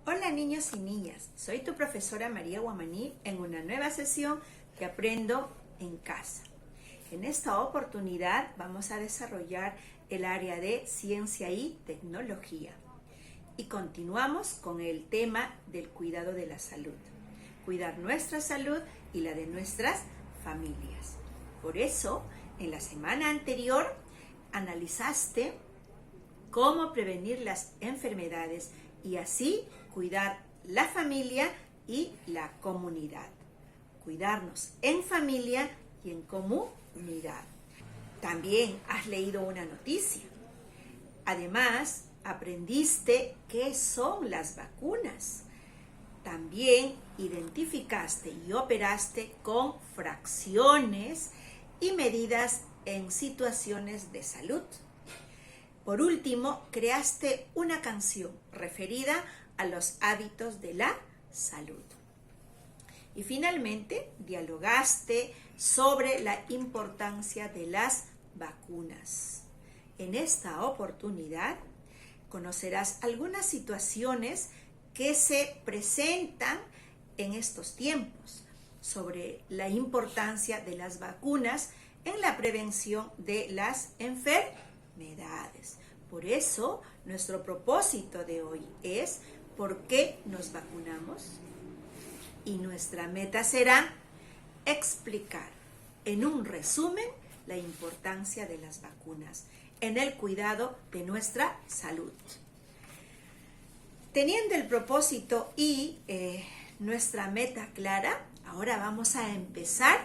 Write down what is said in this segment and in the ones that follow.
Hola niños y niñas, soy tu profesora María Guamaní en una nueva sesión que aprendo en casa. En esta oportunidad vamos a desarrollar el área de ciencia y tecnología. Y continuamos con el tema del cuidado de la salud. Cuidar nuestra salud y la de nuestras familias. Por eso, en la semana anterior, analizaste cómo prevenir las enfermedades y así cuidar la familia y la comunidad. Cuidarnos en familia y en comunidad. También has leído una noticia. Además, aprendiste qué son las vacunas. También identificaste y operaste con fracciones y medidas en situaciones de salud. Por último, creaste una canción referida a los hábitos de la salud. Y finalmente, dialogaste sobre la importancia de las vacunas. En esta oportunidad, conocerás algunas situaciones que se presentan en estos tiempos sobre la importancia de las vacunas en la prevención de las enfermedades. Por eso, nuestro propósito de hoy es ¿por qué nos vacunamos? Y nuestra meta será explicar en un resumen la importancia de las vacunas en el cuidado de nuestra salud. Teniendo el propósito y nuestra meta clara, ahora vamos a empezar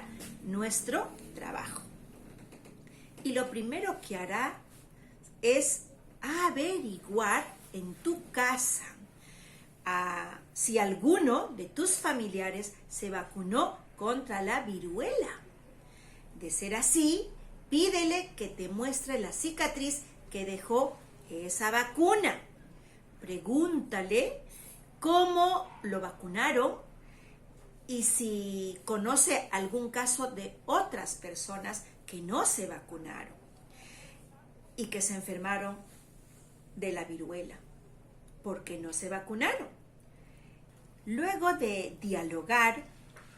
nuestro trabajo. Y lo primero que hará es averiguar en tu casa si alguno de tus familiares se vacunó contra la viruela. De ser así, pídele que te muestre la cicatriz que dejó esa vacuna. Pregúntale cómo lo vacunaron y si conoce algún caso de otras personas que no se vacunaron y que se enfermaron de la viruela porque no se vacunaron. Luego de dialogar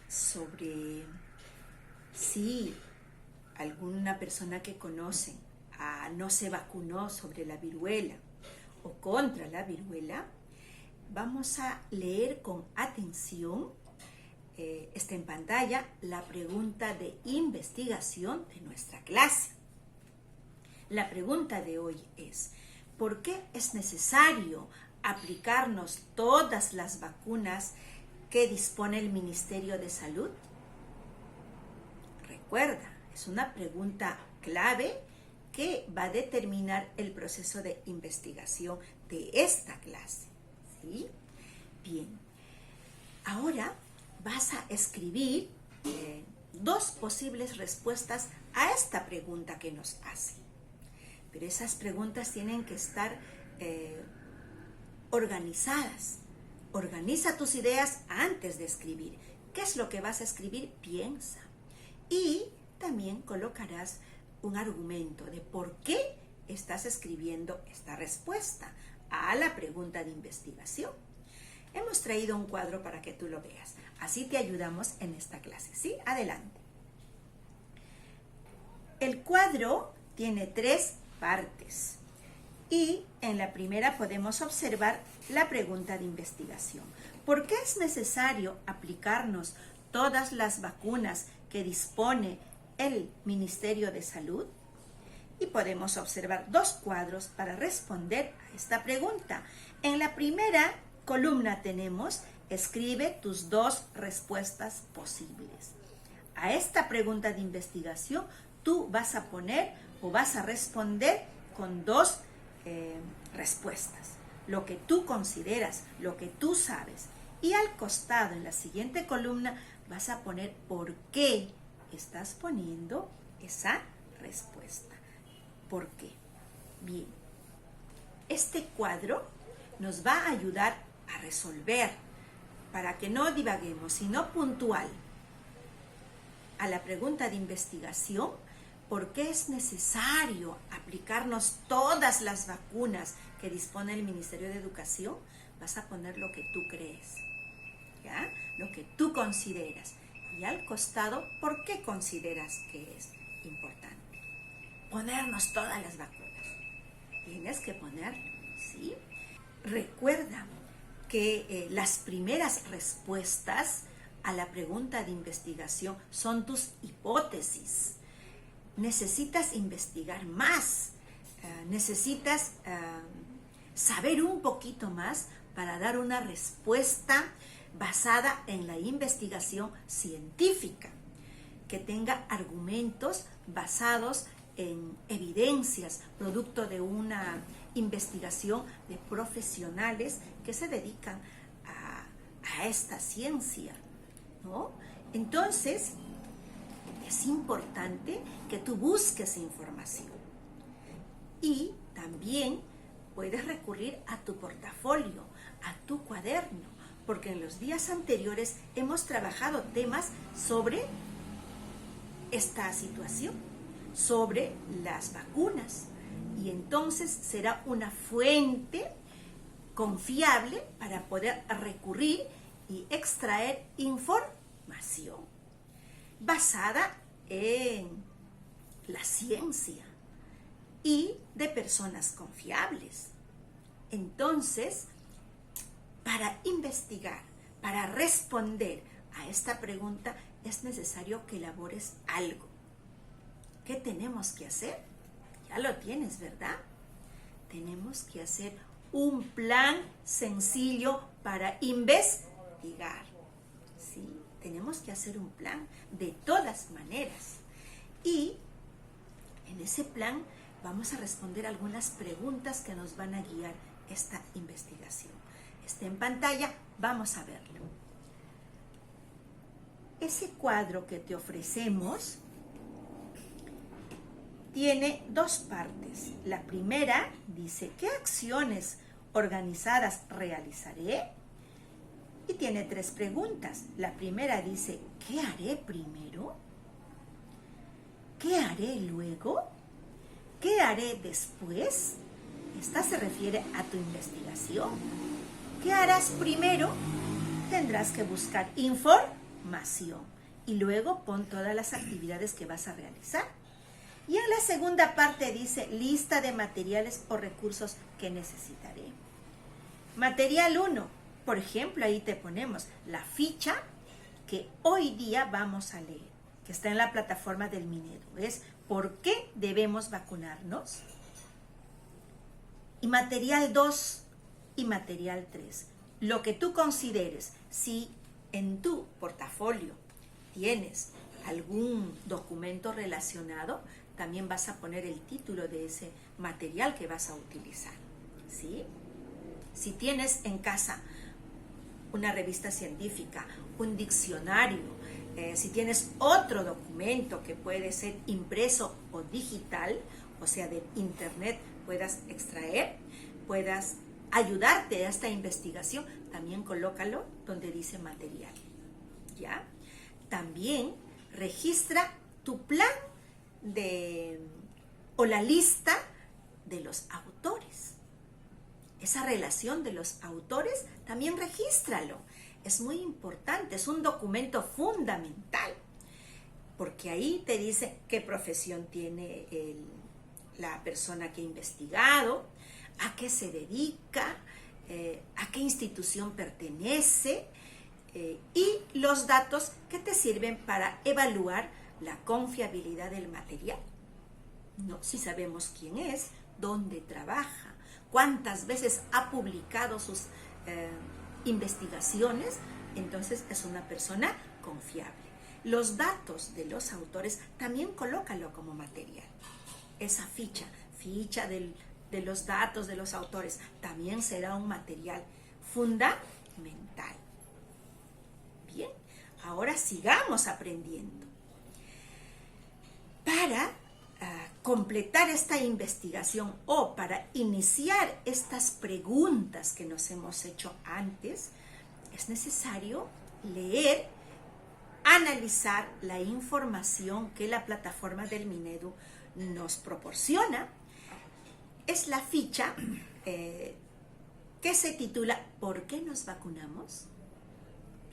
sobre si alguna persona que conocen no se vacunó sobre la viruela o contra la viruela, vamos a leer con atención, está en pantalla, la pregunta de investigación de nuestra clase. La pregunta de hoy es, ¿por qué es necesario aplicarnos todas las vacunas que dispone el Ministerio de Salud? Recuerda, es una pregunta clave que va a determinar el proceso de investigación de esta clase. ¿Sí? Bien, ahora vas a escribir dos posibles respuestas a esta pregunta que nos hace. Pero esas preguntas tienen que estar organizadas. Organiza tus ideas antes de escribir. ¿Qué es lo que vas a escribir? Piensa. Y también colocarás un argumento de por qué estás escribiendo esta respuesta a la pregunta de investigación. Hemos traído un cuadro para que tú lo veas. Así te ayudamos en esta clase. ¿Sí? Adelante. El cuadro tiene 3 partes. Y en la primera podemos observar la pregunta de investigación. ¿Por qué es necesario aplicarnos todas las vacunas que dispone el Ministerio de Salud? Y podemos observar 2 cuadros para responder a esta pregunta. En la primera columna tenemos, escribe tus 2 respuestas posibles. A esta pregunta de investigación, tú vas a poner o vas a responder con 2 respuestas. Lo que tú consideras, lo que tú sabes. Y al costado, en la siguiente columna, vas a poner por qué estás poniendo esa respuesta. ¿Por qué? Bien. Este cuadro nos va a ayudar a resolver, para que no divaguemos, sino puntual, a la pregunta de investigación. ¿Por qué es necesario aplicarnos todas las vacunas que dispone el Ministerio de Educación? vas a poner lo que tú crees, ¿ya? Lo que tú consideras. Y al costado, ¿por qué consideras que es importante ponernos todas las vacunas? Tienes que ponerlo, ¿sí? Recuerda que las primeras respuestas a la pregunta de investigación son tus hipótesis. Necesitas investigar más, necesitas saber un poquito más para dar una respuesta basada en la investigación científica, que tenga argumentos basados en evidencias, producto de una investigación de profesionales que se dedican a esta ciencia, ¿no? Entonces, es importante que tú busques información y también puedes recurrir a tu portafolio, a tu cuaderno, porque en los días anteriores hemos trabajado temas sobre esta situación, sobre las vacunas, y entonces será una fuente confiable para poder recurrir y extraer información basada en la ciencia y de personas confiables. Entonces, para investigar, para responder a esta pregunta, es necesario que elabores algo. ¿Qué tenemos que hacer? Ya lo tienes, ¿verdad? Tenemos que hacer un plan sencillo para investigar. ¿Sí? Tenemos que hacer un plan de todas maneras. Y en ese plan vamos a responder algunas preguntas que nos van a guiar esta investigación. Está en pantalla, vamos a verlo. Ese cuadro que te ofrecemos tiene dos partes. La primera dice, ¿qué acciones organizadas realizaré? Y tiene tres preguntas. La primera dice, ¿qué haré primero? ¿Qué haré luego? ¿Qué haré después? Esta se refiere a tu investigación. ¿Qué harás primero? Tendrás que buscar información y luego pon todas las actividades que vas a realizar. Y en la segunda parte dice lista de materiales o recursos que necesitaré. Material 1, por ejemplo, ahí te ponemos la ficha que hoy día vamos a leer, que está en la plataforma del Minedu. Es ¿por qué debemos vacunarnos? Y material 2 y material 3. Lo que tú consideres, si en tu portafolio tienes algún documento relacionado, también vas a poner el título de ese material que vas a utilizar, ¿sí? Si tienes en casa una revista científica, un diccionario, si tienes otro documento que puede ser impreso o digital, o sea, de internet, puedas extraer, puedas ayudarte a esta investigación, también colócalo donde dice material, ¿ya? También registra tu plan o la lista de los autores. Esa relación de los autores también regístralo. Es muy importante, es un documento fundamental, porque ahí te dice qué profesión tiene la persona que ha investigado, a qué se dedica, a qué institución pertenece, y los datos que te sirven para evaluar la confiabilidad del material, ¿no? Si sabemos quién es, dónde trabaja, cuántas veces ha publicado sus investigaciones, entonces es una persona confiable. Los datos de los autores también colócalo como material. Esa ficha de los datos de los autores también será un material fundamental. Bien, ahora sigamos aprendiendo. Para completar esta investigación o para iniciar estas preguntas que nos hemos hecho antes, es necesario leer, analizar la información que la plataforma del Minedu nos proporciona. Es la ficha que se titula ¿Por qué nos vacunamos?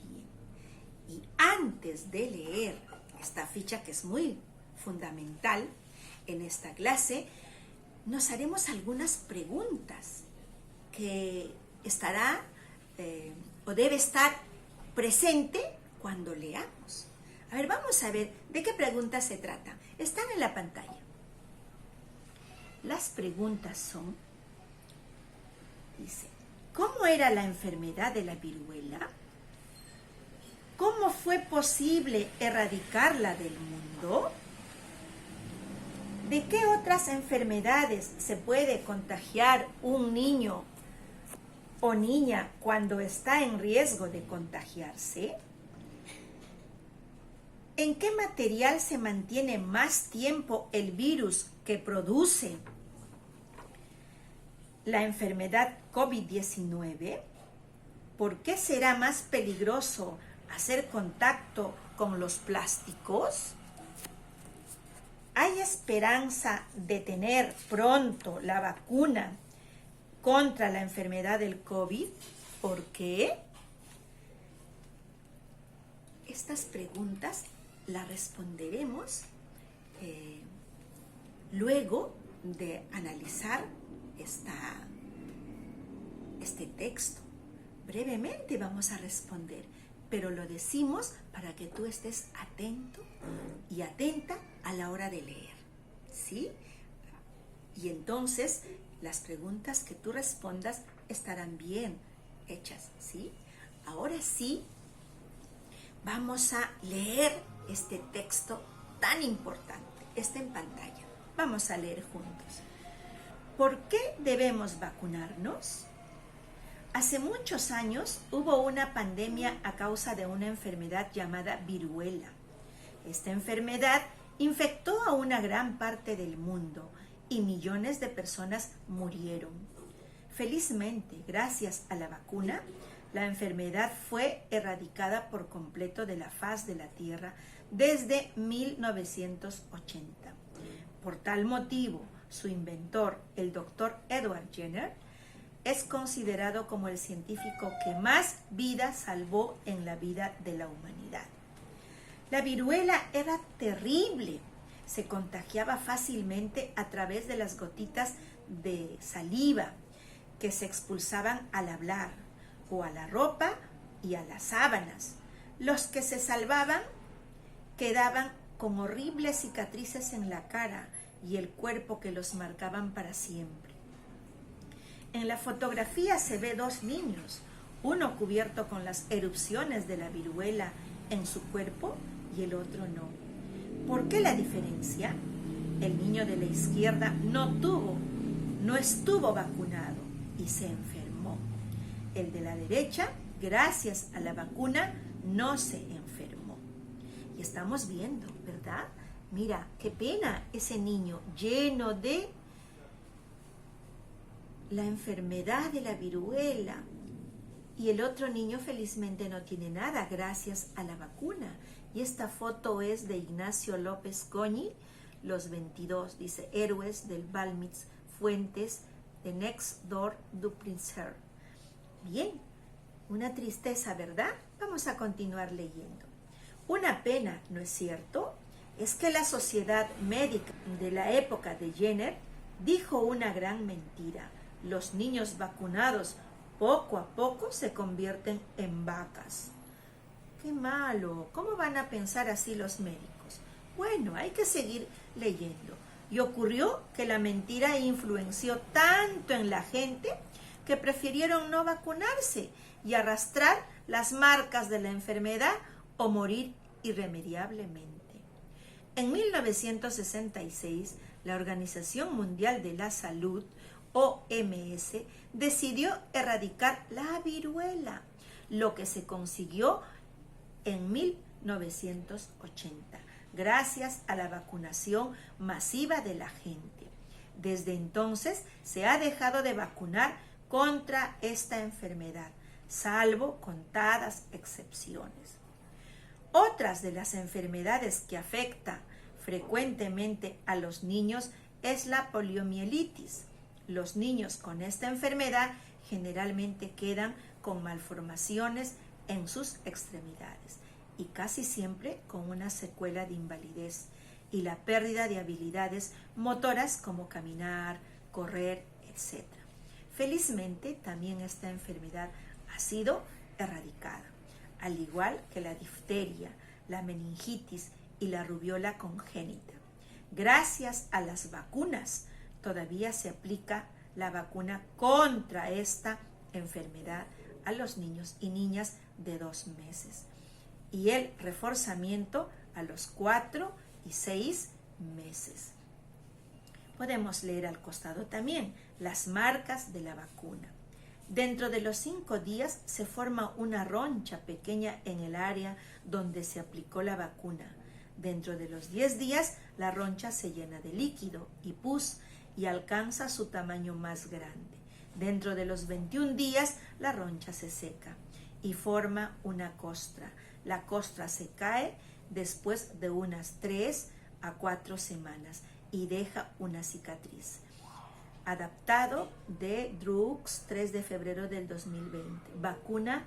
Bien. Y antes de leer esta ficha, que es muy fundamental en esta clase, nos haremos algunas preguntas que estará o debe estar presente cuando leamos. A ver, vamos a ver de qué preguntas se trata. Están en la pantalla. Las preguntas son, dice, ¿cómo era la enfermedad de la viruela? ¿Cómo fue posible erradicarla del mundo? ¿De qué otras enfermedades se puede contagiar un niño o niña cuando está en riesgo de contagiarse? ¿En qué material se mantiene más tiempo el virus que produce la enfermedad COVID-19? ¿Por qué será más peligroso hacer contacto con los plásticos? ¿Hay esperanza de tener pronto la vacuna contra la enfermedad del COVID? ¿Por qué? Estas preguntas las responderemos luego de analizar este texto. Brevemente vamos a responder, pero lo decimos para que tú estés atento y atenta a la hora de leer, ¿sí? Y entonces las preguntas que tú respondas estarán bien hechas, ¿sí? Ahora sí, vamos a leer este texto tan importante. Está en pantalla. Vamos a leer juntos. ¿Por qué debemos vacunarnos? Hace muchos años hubo una pandemia a causa de una enfermedad llamada viruela. Esta enfermedad infectó a una gran parte del mundo y millones de personas murieron. Felizmente, gracias a la vacuna, la enfermedad fue erradicada por completo de la faz de la Tierra desde 1980. Por tal motivo, su inventor, el Dr. Edward Jenner, es considerado como el científico que más vidas salvó en la vida de la humanidad. La viruela era terrible. Se contagiaba fácilmente a través de las gotitas de saliva que se expulsaban al hablar, o a la ropa y a las sábanas. Los que se salvaban quedaban con horribles cicatrices en la cara y el cuerpo que los marcaban para siempre. En la fotografía se ve dos niños, uno cubierto con las erupciones de la viruela en su cuerpo y el otro no. ¿Por qué la diferencia? El niño de la izquierda no estuvo vacunado y se enfermó. El de la derecha, gracias a la vacuna, no se enfermó. Y estamos viendo, ¿verdad? Mira, qué pena ese niño lleno de la enfermedad de la viruela. Y el otro niño felizmente no tiene nada gracias a la vacuna. Y esta foto es de Ignacio López Goñi, los 22, dice, héroes del Balmits, fuentes de Next Door du Princer. Bien, una tristeza, ¿verdad? Vamos a continuar leyendo. Una pena, ¿no es cierto? Es que la sociedad médica de la época de Jenner dijo una gran mentira. Los niños vacunados poco a poco se convierten en vacas. ¡Qué malo! ¿Cómo van a pensar así los médicos? Bueno, hay que seguir leyendo. Y ocurrió que la mentira influenció tanto en la gente que prefirieron no vacunarse y arrastrar las marcas de la enfermedad o morir irremediablemente. En 1966, la Organización Mundial de la Salud, OMS, decidió erradicar la viruela, lo que se consiguió en 1980, gracias a la vacunación masiva de la gente. Desde entonces se ha dejado de vacunar contra esta enfermedad, salvo contadas excepciones. Otras de las enfermedades que afectan frecuentemente a los niños es la poliomielitis. Los niños con esta enfermedad generalmente quedan con malformaciones en sus extremidades y casi siempre con una secuela de invalidez y la pérdida de habilidades motoras como caminar, correr, etc. Felizmente, también esta enfermedad ha sido erradicada, al igual que la difteria, la meningitis y la rubiola congénita. Gracias a las vacunas, todavía se aplica la vacuna contra esta enfermedad a los niños y niñas de 2 meses y el reforzamiento a los 4 y 6 meses. Podemos leer al costado también las marcas de la vacuna. Dentro de los 5 días se forma una roncha pequeña en el área donde se aplicó la vacuna. Dentro de los 10 días la roncha se llena de líquido y pus y alcanza su tamaño más grande. Dentro de los 21 días la roncha se seca y forma una costra. La costra se cae después de unas 3 a 4 semanas y deja una cicatriz. Adaptado de Drugs, 3 de febrero del 2020. Vacuna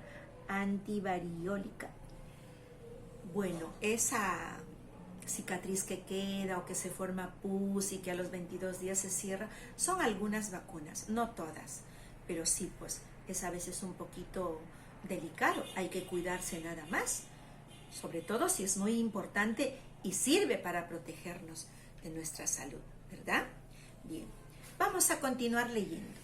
antivariólica. Bueno, esa cicatriz que queda o que se forma pus y que a los 22 días se cierra, son algunas vacunas, no todas, pero sí, pues es a veces un poquito delicado, hay que cuidarse nada más, sobre todo si es muy importante y sirve para protegernos de nuestra salud, ¿verdad? Bien, vamos a continuar leyendo.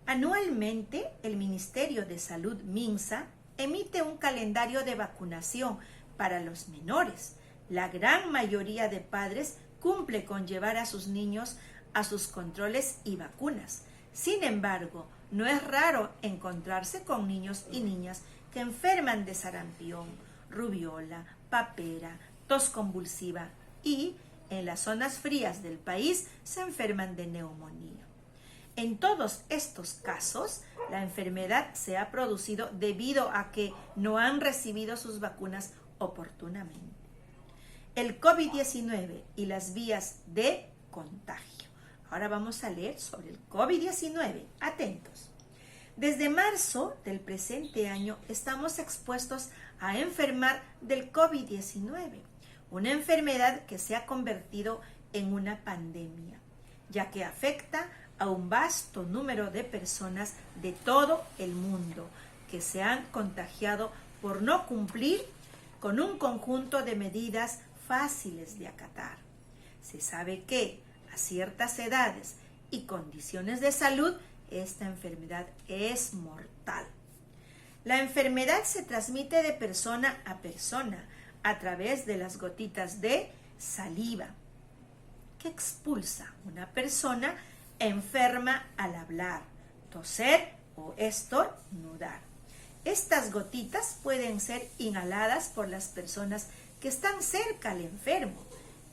Anualmente, el Ministerio de Salud, MINSA, emite un calendario de vacunación para los menores. La gran mayoría de padres cumple con llevar a sus niños a sus controles y vacunas. Sin embargo, no es raro encontrarse con niños y niñas que enferman de sarampión, rubiola, papera, tos convulsiva y, en las zonas frías del país, se enferman de neumonía. En todos estos casos, la enfermedad se ha producido debido a que no han recibido sus vacunas oportunamente. El COVID-19 y las vías de contagio. Ahora vamos a leer sobre el COVID-19. Atentos. Desde marzo del presente año estamos expuestos a enfermar del COVID-19, una enfermedad que se ha convertido en una pandemia, ya que afecta a un vasto número de personas de todo el mundo que se han contagiado por no cumplir con un conjunto de medidas fáciles de acatar. Se sabe que a ciertas edades y condiciones de salud, esta enfermedad es mortal. La enfermedad se transmite de persona a persona a través de las gotitas de saliva que expulsa una persona enferma al hablar, toser o estornudar. Estas gotitas pueden ser inhaladas por las personas que están cerca al enfermo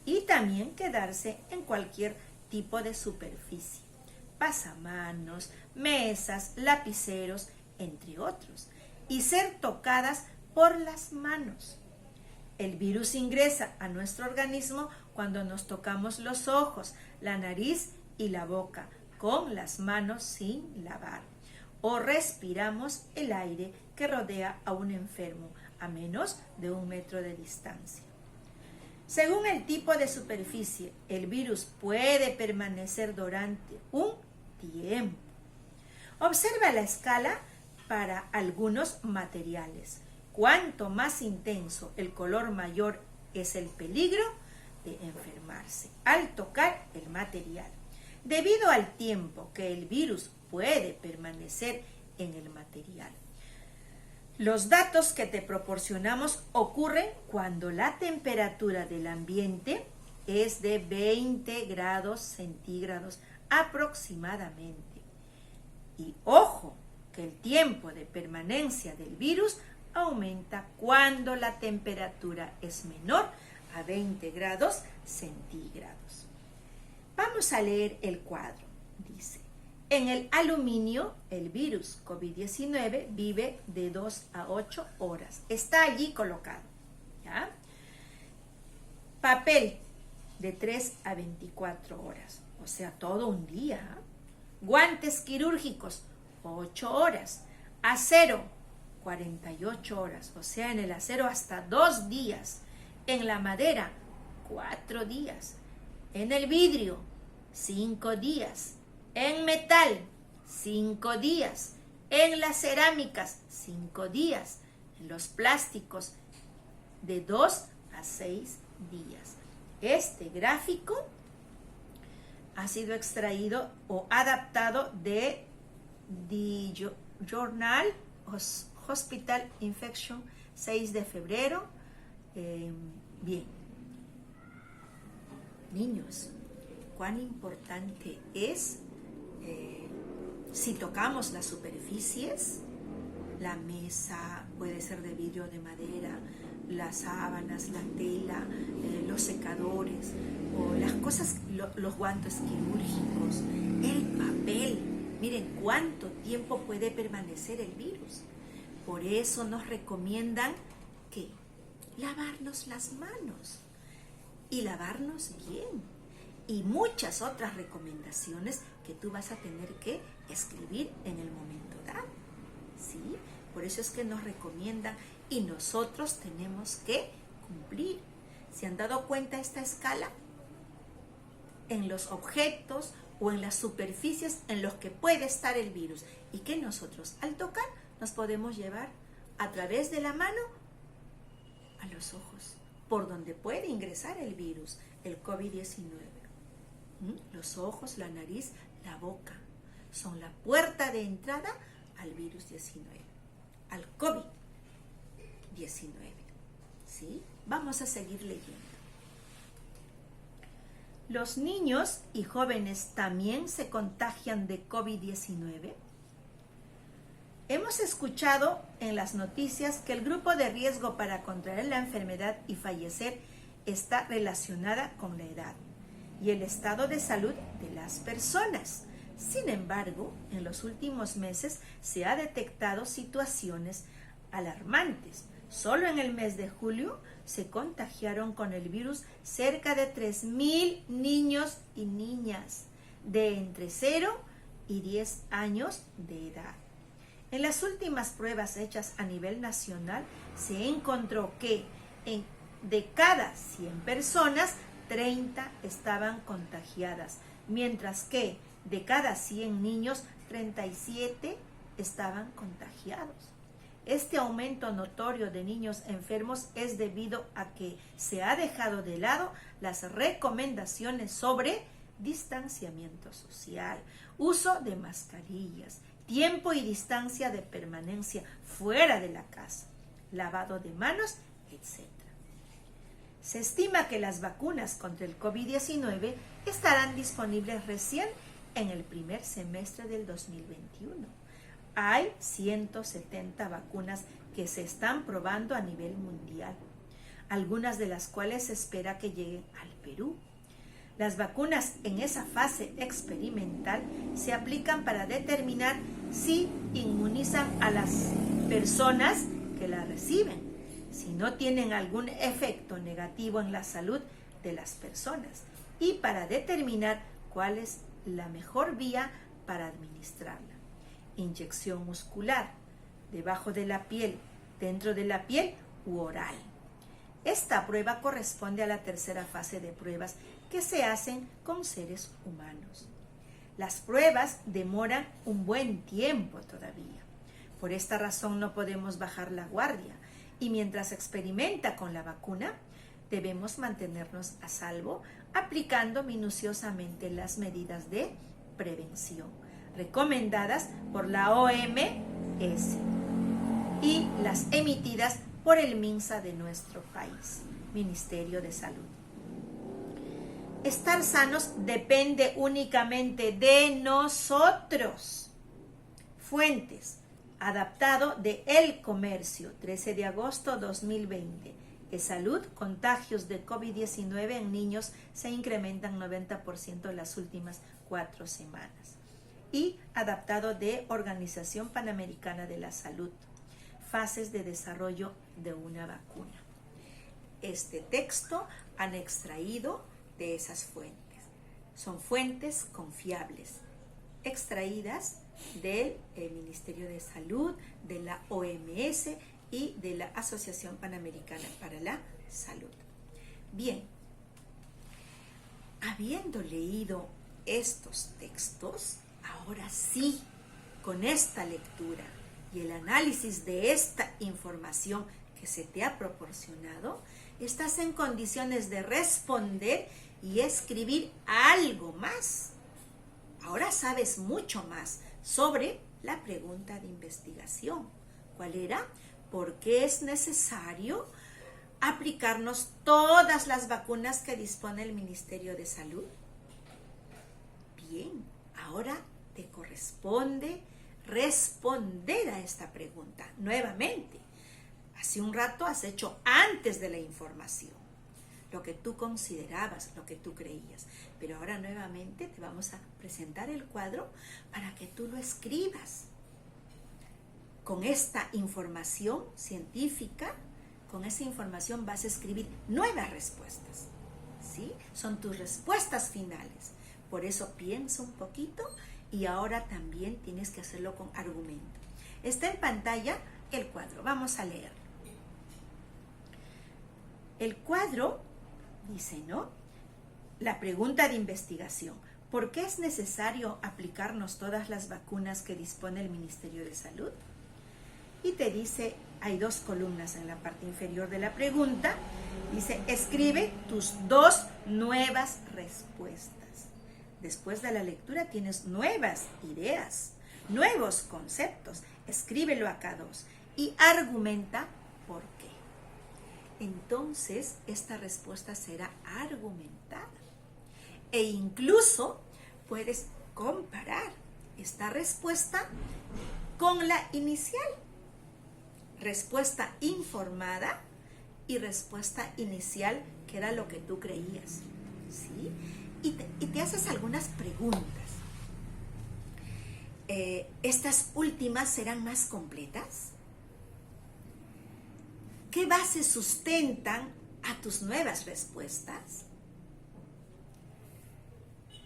y también quedarse en cualquier tipo de superficie, pasamanos, mesas, lapiceros, entre otros, y ser tocadas por las manos. El virus ingresa a nuestro organismo cuando nos tocamos los ojos, la nariz y la boca con las manos sin lavar o respiramos el aire que rodea a un enfermo a menos de 1 metro de distancia. Según el tipo de superficie, el virus puede permanecer durante un tiempo. Observa la escala para algunos materiales. Cuanto más intenso el color, mayor es el peligro de enfermarse al tocar el material. Debido al tiempo que el virus puede permanecer en el material. Los datos que te proporcionamos ocurren cuando la temperatura del ambiente es de 20 grados centígrados aproximadamente. Y ojo, que el tiempo de permanencia del virus aumenta cuando la temperatura es menor a 20 grados centígrados. Vamos a leer el cuadro. Dice, en el aluminio, el virus COVID-19 vive de 2 a 8 horas. Está allí colocado. ¿Ya? Papel, de 3 a 24 horas. O sea, todo un día. Guantes quirúrgicos, 8 horas. Acero, 48 horas. O sea, en el acero hasta 2 días. En la madera, 4 días. En el vidrio, 5 días. En metal, 5 días. En las cerámicas, 5 días. En los plásticos, de 2 a 6 días. Este gráfico ha sido extraído o adaptado de The Journal Hospital Infection, 6 de febrero. Bien. Niños, cuán importante es si tocamos las superficies, la mesa puede ser de vidrio o de madera, las sábanas, la tela, los secadores, o las cosas, los guantes quirúrgicos, el papel. Miren cuánto tiempo puede permanecer el virus. Por eso nos recomiendan que lavarnos las manos y lavarnos bien. Y muchas otras recomendaciones que tú vas a tener que escribir en el momento dado. ¿Sí? Por eso es que nos recomiendan y nosotros tenemos que cumplir. ¿Se han dado cuenta esta escala? En los objetos o en las superficies en los que puede estar el virus y que nosotros al tocar nos podemos llevar a través de la mano a los ojos, por donde puede ingresar el virus, el COVID-19. Los ojos, la nariz, la boca son la puerta de entrada al virus 19, al COVID-19. ¿Sí? Vamos a seguir leyendo. ¿Los niños y jóvenes también se contagian de COVID-19? Hemos escuchado en las noticias que el grupo de riesgo para contraer la enfermedad y fallecer está relacionada con la edad y el estado de salud de las personas. Sin embargo, en los últimos meses se han detectado situaciones alarmantes. Solo en el mes de julio se contagiaron con el virus cerca de 3,000 niños y niñas de entre 0 y 10 años de edad. En las últimas pruebas hechas a nivel nacional se encontró que de cada 100 personas, 30 estaban contagiadas, mientras que de cada 100 niños, 37 estaban contagiados. Este aumento notorio de niños enfermos es debido a que se ha dejado de lado las recomendaciones sobre distanciamiento social, uso de mascarillas, tiempo y distancia de permanencia fuera de la casa, lavado de manos, etc. Se estima que las vacunas contra el COVID-19 estarán disponibles recién en el primer semestre del 2021. Hay 170 vacunas que se están probando a nivel mundial, algunas de las cuales se espera que lleguen al Perú. Las vacunas en esa fase experimental se aplican para determinar si inmunizan a las personas que la reciben, si no tienen algún efecto negativo en la salud de las personas y para determinar cuál es la mejor vía para administrarla. Inyección muscular, debajo de la piel, dentro de la piel u oral. Esta prueba corresponde a la tercera fase de pruebas que se hacen con seres humanos. Las pruebas demoran un buen tiempo todavía. Por esta razón no podemos bajar la guardia y mientras se experimenta con la vacuna, debemos mantenernos a salvo aplicando minuciosamente las medidas de prevención recomendadas por la OMS y las emitidas por el MINSA de nuestro país, Ministerio de Salud. Estar sanos depende únicamente de nosotros. Fuentes: adaptado de El Comercio, 13 de agosto 2020. Salud, contagios de COVID-19 en niños se incrementan 90% en las últimas 4 semanas. Y adaptado de Organización Panamericana de la Salud, fases de desarrollo de una vacuna. Este texto han extraído de esas fuentes. Son fuentes confiables. extraídas del Ministerio de Salud, de la OMS y de la Asociación Panamericana para la Salud. Bien, habiendo leído estos textos, ahora sí, con esta lectura y el análisis de esta información que se te ha proporcionado, estás en condiciones de responder y escribir algo más. Ahora sabes mucho más sobre la pregunta de investigación. ¿Cuál era? ¿Por qué es necesario aplicarnos todas las vacunas que dispone el Ministerio de Salud? Bien, ahora te corresponde responder a esta pregunta nuevamente. Hace un rato has hecho antes de la información lo que tú considerabas, lo que tú creías, pero ahora nuevamente te vamos a presentar el cuadro para que tú lo escribas. Con esta información científica, con esa información vas a escribir nuevas respuestas, ¿sí? Son tus respuestas finales. Por eso piensa un poquito y ahora también tienes que hacerlo con argumento. Está en pantalla el cuadro. Vamos a leer. El cuadro dice, ¿no? La pregunta de investigación. ¿Por qué es necesario aplicarnos todas las vacunas que dispone el Ministerio de Salud? Y te dice, hay dos columnas en la parte inferior de la pregunta. Dice, escribe tus dos nuevas respuestas. Después de la lectura tienes nuevas ideas, nuevos conceptos. Escríbelo acá dos y argumenta por qué. Entonces, esta respuesta será argumentada. E incluso puedes comparar esta respuesta con la inicial. Respuesta informada y respuesta inicial, que era lo que tú creías, ¿sí? Y te haces algunas preguntas. ¿Estas últimas serán más completas? ¿Qué bases sustentan a tus nuevas respuestas?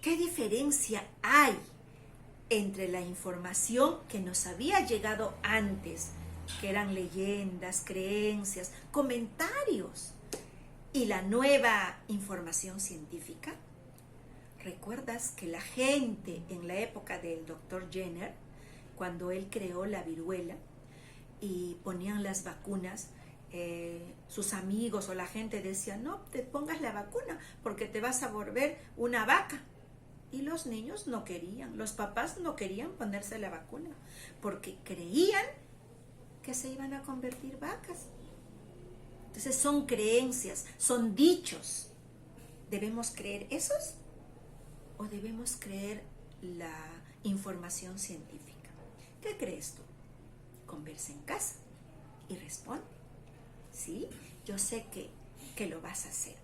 ¿Qué diferencia hay entre la información que nos había llegado antes, que eran leyendas, creencias, comentarios, y la nueva información científica? ¿Recuerdas que la gente en la época del doctor Jenner, cuando él creó la viruela y ponían las vacunas, sus amigos o la gente decía, no te pongas la vacuna porque te vas a volver una vaca? Y los niños no querían, los papás no querían ponerse la vacuna porque creían que se iban a convertir vacas. Entonces son creencias, son dichos. ¿Debemos creer esos o debemos creer la información científica? ¿Qué crees tú? Conversa en casa y responde. ¿Sí? Yo sé que lo vas a hacer.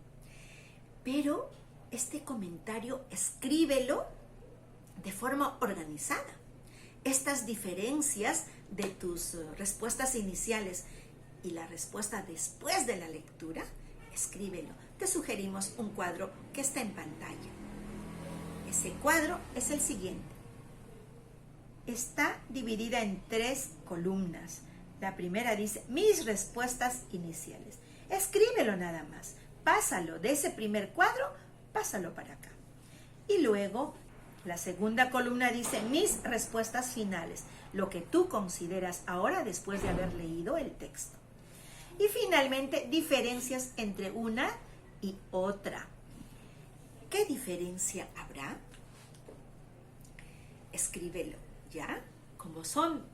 Pero este comentario escríbelo de forma organizada. Estas diferencias de tus respuestas iniciales y la respuesta después de la lectura, escríbelo. Te sugerimos un cuadro que está en pantalla. Ese cuadro es el siguiente. Está dividida en 3 columnas. La primera dice, mis respuestas iniciales. Escríbelo nada más. Pásalo de ese primer cuadro, pásalo para acá. Y luego, la segunda columna dice, mis respuestas finales. Lo que tú consideras ahora después de haber leído el texto. Y finalmente, diferencias entre una y otra. ¿Qué diferencia habrá? Escríbelo, ¿ya? Como son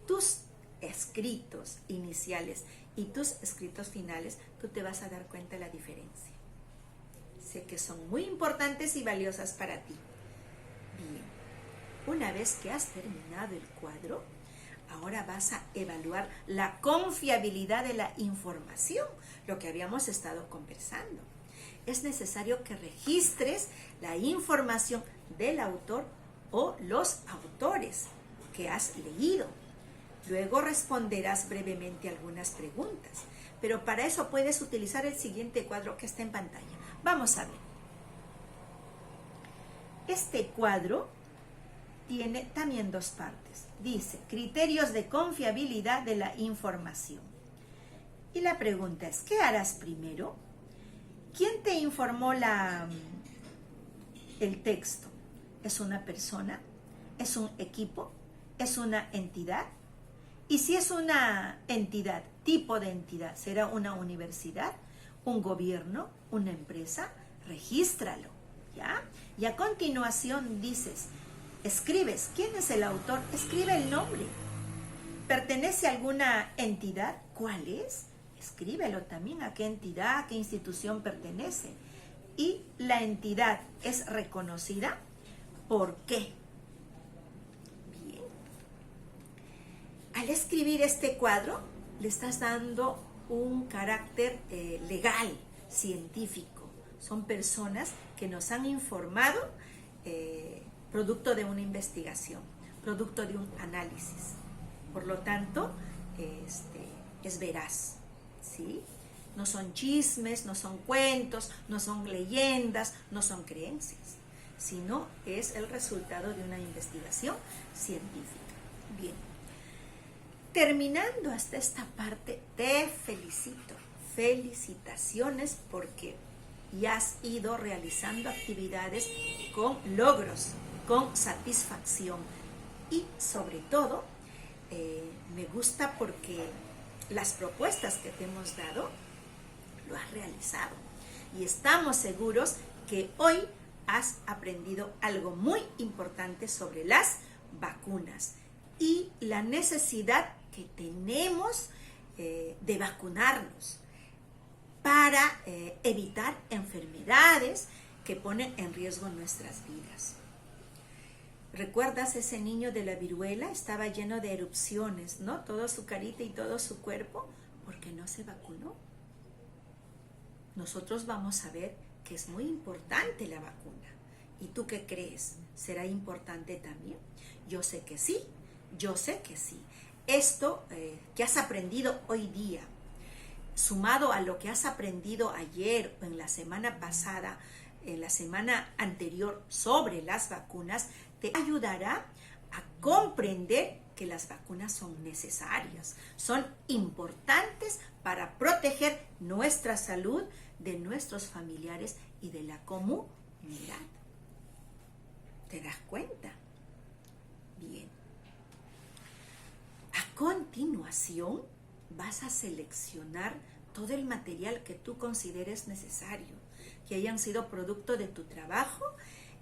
tus escritos iniciales y tus escritos finales, tú te vas a dar cuenta de la diferencia. Sé que son muy importantes y valiosas para ti. Bien, una vez que has terminado el cuadro, ahora vas a evaluar la confiabilidad de la información, lo que habíamos estado conversando. Es necesario que registres la información del autor o los autores que has leído. Luego responderás brevemente algunas preguntas, pero para eso puedes utilizar el siguiente cuadro que está en pantalla. Vamos a ver. Este cuadro tiene también dos partes. Dice, criterios de confiabilidad de la información. Y la pregunta es, ¿qué harás primero? ¿Quién te informó el texto? ¿Es una persona? ¿Es un equipo? ¿Es una entidad? Y si es una entidad, tipo de entidad, ¿será una universidad, un gobierno, una empresa? Regístralo, ¿ya? Y a continuación dices, escribes, ¿quién es el autor? Escribe el nombre. ¿Pertenece a alguna entidad? ¿Cuál es? Escríbelo también, a qué entidad, a qué institución pertenece. Y la entidad es reconocida, ¿por qué? Bien. Al escribir este cuadro, le estás dando un carácter legal, científico. Son personas que nos han informado producto de una investigación, producto de un análisis. Por lo tanto, es veraz, ¿sí? No son chismes, no son cuentos, no son leyendas, no son creencias, sino es el resultado de una investigación científica. Bien. Terminando hasta esta parte, te felicito. Felicitaciones porque ya has ido realizando actividades con logros, con satisfacción. Y sobre todo, me gusta porque las propuestas que te hemos dado, lo has realizado. Y estamos seguros que hoy has aprendido algo muy importante sobre las vacunas y la necesidad que tenemos de vacunarnos para evitar enfermedades que ponen en riesgo nuestras vidas. ¿Recuerdas ese niño de la viruela? Estaba lleno de erupciones, ¿no? Toda su carita y todo su cuerpo, porque no se vacunó. Nosotros vamos a ver que es muy importante la vacuna. ¿Y tú qué crees? ¿Será importante también? Yo sé que sí, yo sé que sí. Esto que has aprendido hoy día, sumado a lo que has aprendido ayer o en la semana pasada, en la semana anterior sobre las vacunas, te ayudará a comprender que las vacunas son necesarias, son importantes para proteger nuestra salud, de nuestros familiares y de la comunidad. ¿Te das cuenta? Bien. A continuación, vas a seleccionar todo el material que tú consideres necesario, que hayan sido producto de tu trabajo,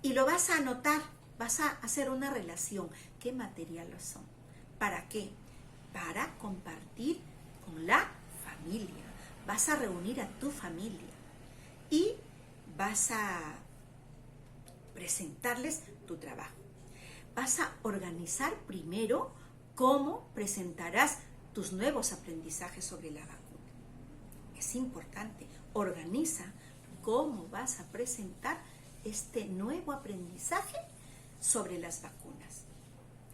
y lo vas a anotar, vas a hacer una relación. ¿Qué materiales son? ¿Para qué? Para compartir con la familia. Vas a reunir a tu familia y vas a presentarles tu trabajo. Vas a organizar primero cómo presentarás tus nuevos aprendizajes sobre la vacuna. Es importante, organiza cómo vas a presentar este nuevo aprendizaje sobre las vacunas.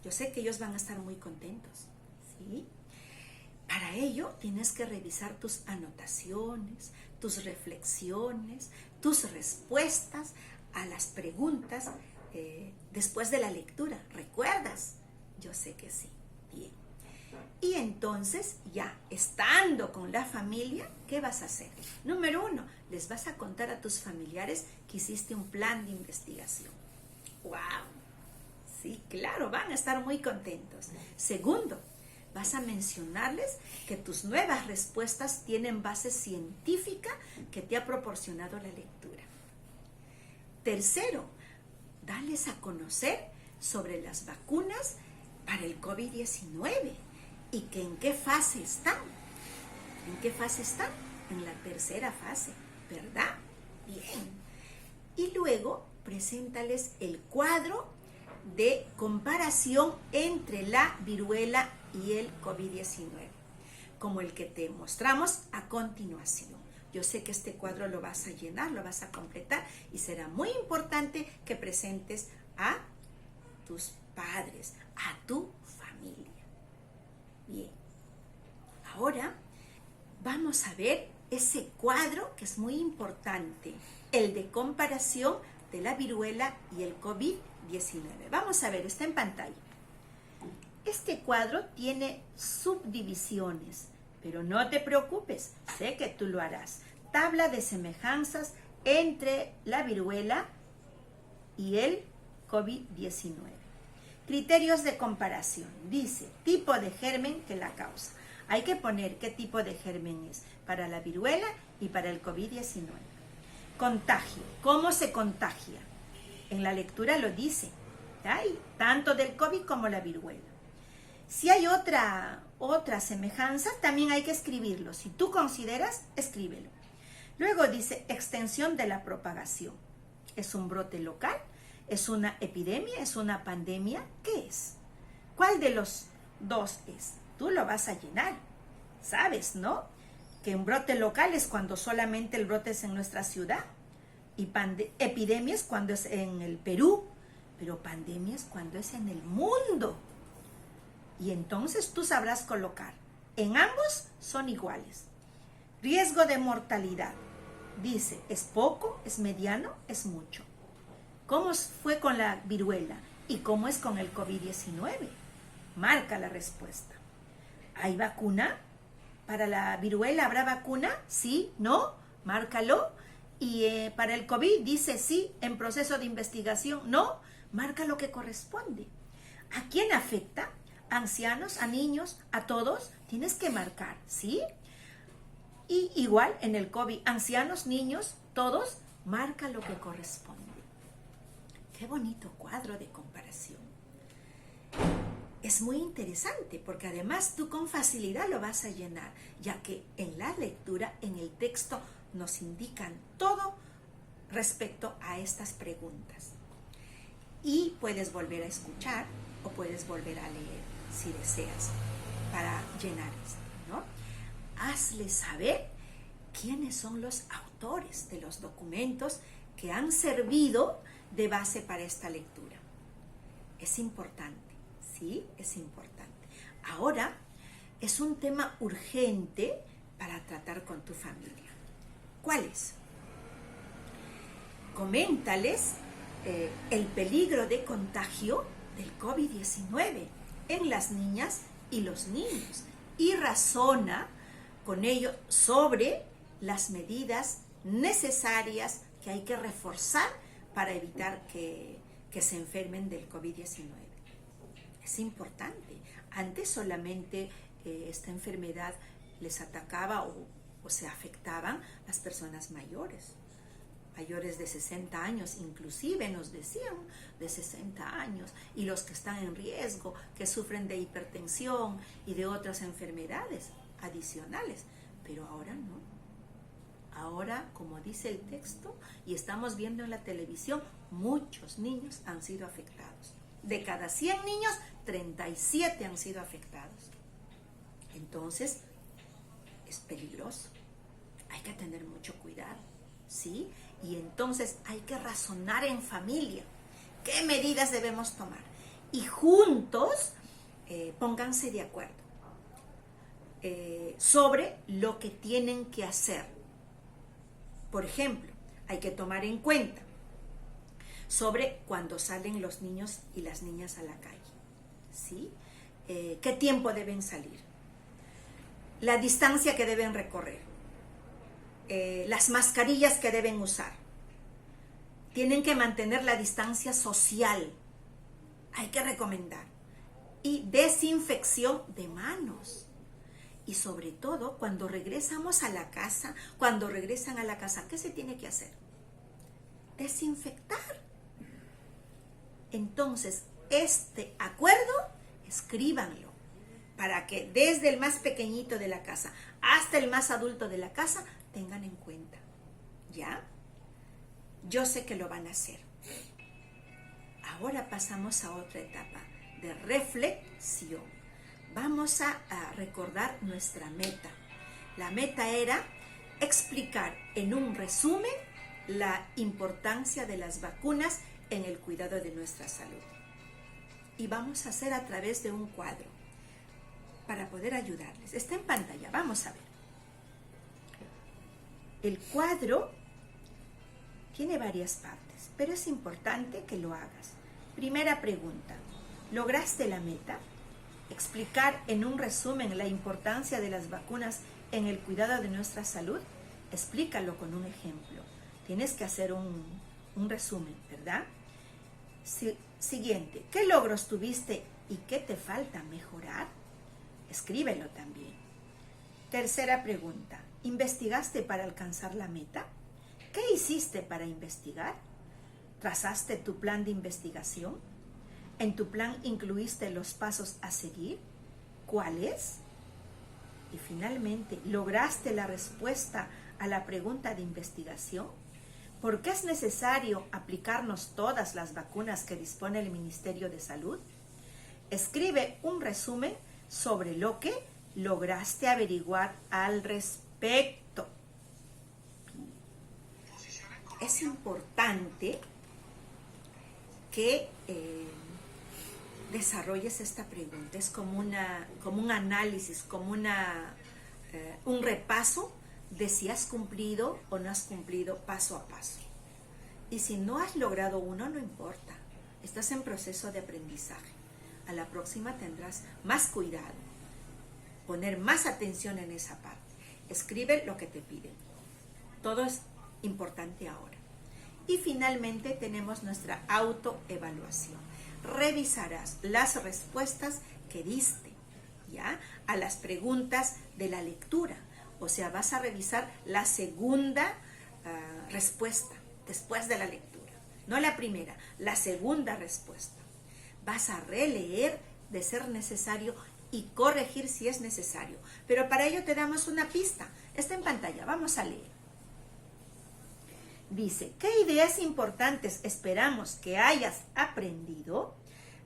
Yo sé que ellos van a estar muy contentos, ¿sí? Para ello tienes que revisar tus anotaciones, tus reflexiones, tus respuestas a las preguntas después de la lectura. ¿Recuerdas? Yo sé que sí. Bien. Y entonces, ya estando con la familia, ¿qué vas a hacer? Número 1, les vas a contar a tus familiares que hiciste un plan de investigación. ¡Wow! Sí, claro, van a estar muy contentos. Segundo, vas a mencionarles que tus nuevas respuestas tienen base científica que te ha proporcionado la lectura. Tercero, dales a conocer sobre las vacunas para el COVID-19 y que en qué fase están. ¿En qué fase están? En la tercera fase, ¿verdad? Bien. Y luego, preséntales el cuadro de comparación entre la viruela y el COVID-19, como el que te mostramos a continuación. Yo sé que este cuadro lo vas a llenar, lo vas a completar y será muy importante que presentes a tus padres, a tu familia. Bien, ahora vamos a ver ese cuadro que es muy importante, el de comparación de la viruela y el COVID-19. Vamos a ver, está en pantalla. Este cuadro tiene subdivisiones, pero no te preocupes, sé que tú lo harás. Tabla de semejanzas entre la viruela y el COVID-19. Criterios de comparación. Dice, tipo de germen que la causa. Hay que poner qué tipo de germen es para la viruela y para el COVID-19. Contagio. ¿Cómo se contagia? En la lectura lo dice. Hay tanto del COVID como la viruela. Si hay otra semejanza, también hay que escribirlo. Si tú consideras, escríbelo. Luego dice extensión de la propagación. ¿Es un brote local? ¿Es una epidemia? ¿Es una pandemia? ¿Qué es? ¿Cuál de los dos es? Tú lo vas a llenar. ¿Sabes, no? Que un brote local es cuando solamente el brote es en nuestra ciudad. Y epidemia es cuando es en el Perú. Pero pandemia es cuando es en el mundo. Y entonces tú sabrás colocar. En ambos son iguales. Riesgo de mortalidad. Dice, ¿es poco? ¿Es mediano? ¿Es mucho? ¿Cómo fue con la viruela? ¿Y cómo es con el COVID-19? Marca la respuesta. ¿Hay vacuna? ¿Para la viruela habrá vacuna? ¿Sí? ¿No? Márcalo. Y para el COVID dice sí, en proceso de investigación. ¿No? Marca lo que corresponde. ¿A quién afecta? ¿A ancianos? ¿A niños? ¿A todos? Tienes que marcar, ¿sí? Y igual en el COVID, ancianos, niños, todos, marca lo que corresponde. Qué bonito cuadro de comparación. Es muy interesante porque además tú con facilidad lo vas a llenar, ya que en la lectura, en el texto, nos indican todo respecto a estas preguntas. Y puedes volver a escuchar o puedes volver a leer si deseas para llenar esto, ¿no? Hazle saber quiénes son los autores de los documentos que han servido de base para esta lectura. Es importante, ¿sí? Es importante. Ahora es un tema urgente para tratar con tu familia. ¿Cuál es? Coméntales el peligro de contagio del COVID-19 en las niñas y los niños y razona con ello sobre las medidas necesarias que hay que reforzar para evitar que se enfermen del COVID-19. Es importante. Antes solamente esta enfermedad les atacaba o se afectaban las personas mayores de 60 años, inclusive nos decían de 60 años, y los que están en riesgo, que sufren de hipertensión y de otras enfermedades adicionales, pero ahora no. Ahora, como dice el texto, y estamos viendo en la televisión, muchos niños han sido afectados. De cada 100 niños, 37 han sido afectados. Entonces, es peligroso. Hay que tener mucho cuidado, ¿sí? Y entonces hay que razonar en familia qué medidas debemos tomar. Y juntos pónganse de acuerdo sobre lo que tienen que hacer. Por ejemplo, hay que tomar en cuenta sobre cuando salen los niños y las niñas a la calle, ¿sí? ¿Qué tiempo deben salir? La distancia que deben recorrer. Las mascarillas que deben usar. Tienen que mantener la distancia social. Hay que recomendar. Y desinfección de manos. Y sobre todo, cuando regresamos a la casa, ¿qué se tiene que hacer? Desinfectar. Entonces, este acuerdo, escríbanlo, para que desde el más pequeñito de la casa hasta el más adulto de la casa tengan en cuenta, ¿ya? Yo sé que lo van a hacer. Ahora pasamos a otra etapa de reflexión. Vamos a recordar nuestra meta. La meta era explicar en un resumen la importancia de las vacunas en el cuidado de nuestra salud. Y vamos a hacer a través de un cuadro para poder ayudarles. Está en pantalla, vamos a ver. El cuadro tiene varias partes. puedes, pero es importante que lo hagas. Primera pregunta, ¿lograste la meta? Explicar en un resumen la importancia de las vacunas en el cuidado de nuestra salud. Explícalo con un ejemplo. Tienes que hacer un resumen, ¿verdad? Siguiente, ¿qué logros tuviste y qué te falta mejorar? Escríbelo también. Tercera pregunta, ¿investigaste para alcanzar la meta? ¿Qué hiciste para investigar? ¿Trazaste tu plan de investigación? ¿En tu plan incluiste los pasos a seguir? ¿Cuáles? Y finalmente, ¿lograste la respuesta a la pregunta de investigación? ¿Por qué es necesario aplicarnos todas las vacunas que dispone el Ministerio de Salud? Escribe un resumen sobre lo que lograste averiguar al respecto. Es importante que desarrolles esta pregunta. Es como un análisis, como un repaso de si has cumplido o no has cumplido paso a paso. Y si no has logrado uno, no importa. Estás en proceso de aprendizaje. A la próxima tendrás más cuidado, poner más atención en esa parte. Escribe lo que te piden. Todo es importante ahora. Y finalmente tenemos nuestra autoevaluación. Revisarás las respuestas que diste, ¿ya?, a las preguntas de la lectura. O sea, vas a revisar la segunda respuesta después de la lectura. No la primera, la segunda respuesta. Vas a releer de ser necesario y corregir si es necesario. Pero para ello te damos una pista. Está en pantalla, vamos a leer. Dice, ¿qué ideas importantes esperamos que hayas aprendido?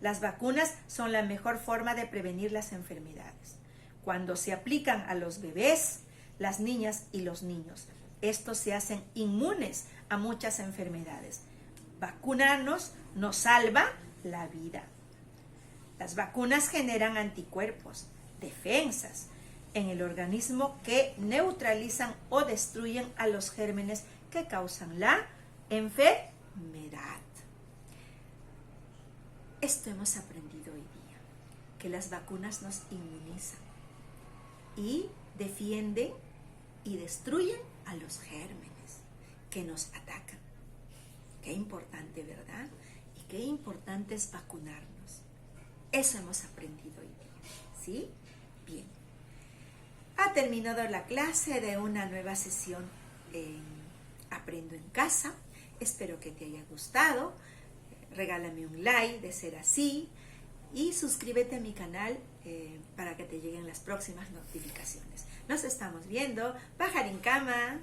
Las vacunas son la mejor forma de prevenir las enfermedades. Cuando se aplican a los bebés, las niñas y los niños, estos se hacen inmunes a muchas enfermedades. Vacunarnos nos salva la vida. Las vacunas generan anticuerpos, defensas en el organismo que neutralizan o destruyen a los gérmenes que causan la enfermedad. Esto hemos aprendido hoy día, que las vacunas nos inmunizan y defienden y destruyen a los gérmenes que nos atacan. Qué importante, ¿verdad? Y qué importante es vacunarnos. Eso hemos aprendido hoy día, ¿sí? Bien. Ha terminado la clase de una nueva sesión en Aprendo en Casa. Espero que te haya gustado. Regálame un like de ser así y suscríbete a mi canal para que te lleguen las próximas notificaciones. Nos estamos viendo. Pajar en cama.